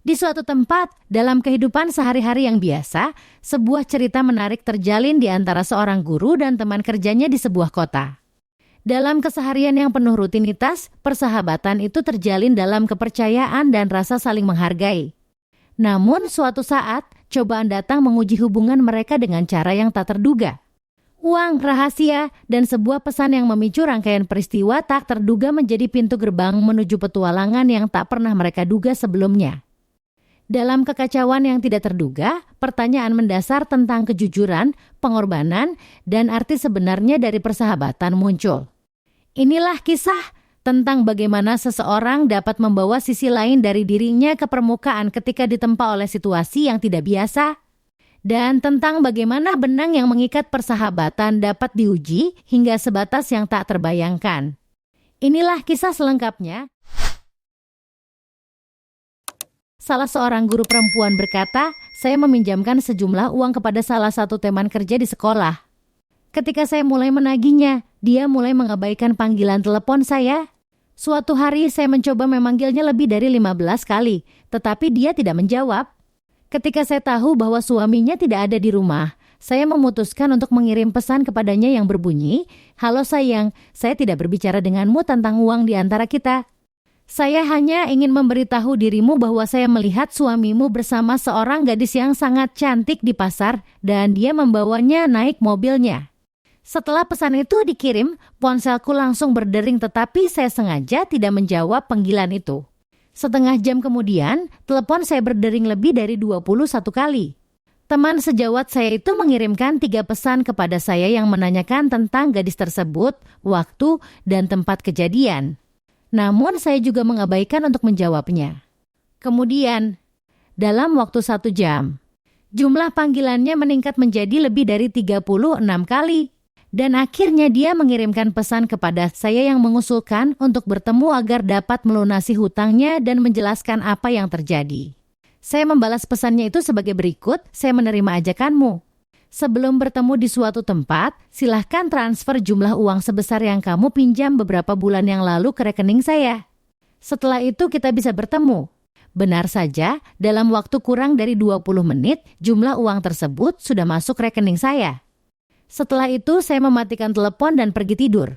Di suatu tempat, dalam kehidupan sehari-hari yang biasa, sebuah cerita menarik terjalin di antara seorang guru dan teman kerjanya di sebuah kota. Dalam keseharian yang penuh rutinitas, persahabatan itu terjalin dalam kepercayaan dan rasa saling menghargai. Namun, suatu saat, cobaan datang menguji hubungan mereka dengan cara yang tak terduga. Uang, rahasia, dan sebuah pesan yang memicu rangkaian peristiwa tak terduga menjadi pintu gerbang menuju petualangan yang tak pernah mereka duga sebelumnya. Dalam kekacauan yang tidak terduga, pertanyaan mendasar tentang kejujuran, pengorbanan, dan arti sebenarnya dari persahabatan muncul. Inilah kisah tentang bagaimana seseorang dapat membawa sisi lain dari dirinya ke permukaan ketika ditempa oleh situasi yang tidak biasa, dan tentang bagaimana benang yang mengikat persahabatan dapat diuji hingga sebatas yang tak terbayangkan. Inilah kisah selengkapnya. Salah seorang guru perempuan berkata, "Saya meminjamkan sejumlah uang kepada salah satu teman kerja di sekolah. Ketika saya mulai menagihnya, dia mulai mengabaikan panggilan telepon saya. Suatu hari saya mencoba memanggilnya lebih dari 15 kali, tetapi dia tidak menjawab. Ketika saya tahu bahwa suaminya tidak ada di rumah, saya memutuskan untuk mengirim pesan kepadanya yang berbunyi, 'Halo sayang, saya tidak berbicara denganmu tentang uang di antara kita. Saya hanya ingin memberitahu dirimu bahwa saya melihat suamimu bersama seorang gadis yang sangat cantik di pasar dan dia membawanya naik mobilnya.' Setelah pesan itu dikirim, ponselku langsung berdering tetapi saya sengaja tidak menjawab panggilan itu. Setengah jam kemudian, telepon saya berdering lebih dari 21 kali. Teman sejawat saya itu mengirimkan 3 pesan kepada saya yang menanyakan tentang gadis tersebut, waktu, dan tempat kejadian. Namun saya juga mengabaikan untuk menjawabnya. Kemudian, dalam waktu 1 jam, jumlah panggilannya meningkat menjadi lebih dari 36 kali. Dan akhirnya dia mengirimkan pesan kepada saya yang mengusulkan untuk bertemu agar dapat melunasi hutangnya dan menjelaskan apa yang terjadi. Saya membalas pesannya itu sebagai berikut, "Saya menerima ajakanmu. Sebelum bertemu di suatu tempat, silahkan transfer jumlah uang sebesar yang kamu pinjam beberapa bulan yang lalu ke rekening saya. Setelah itu kita bisa bertemu." Benar saja, dalam waktu kurang dari 20 menit, jumlah uang tersebut sudah masuk rekening saya. Setelah itu, saya mematikan telepon dan pergi tidur.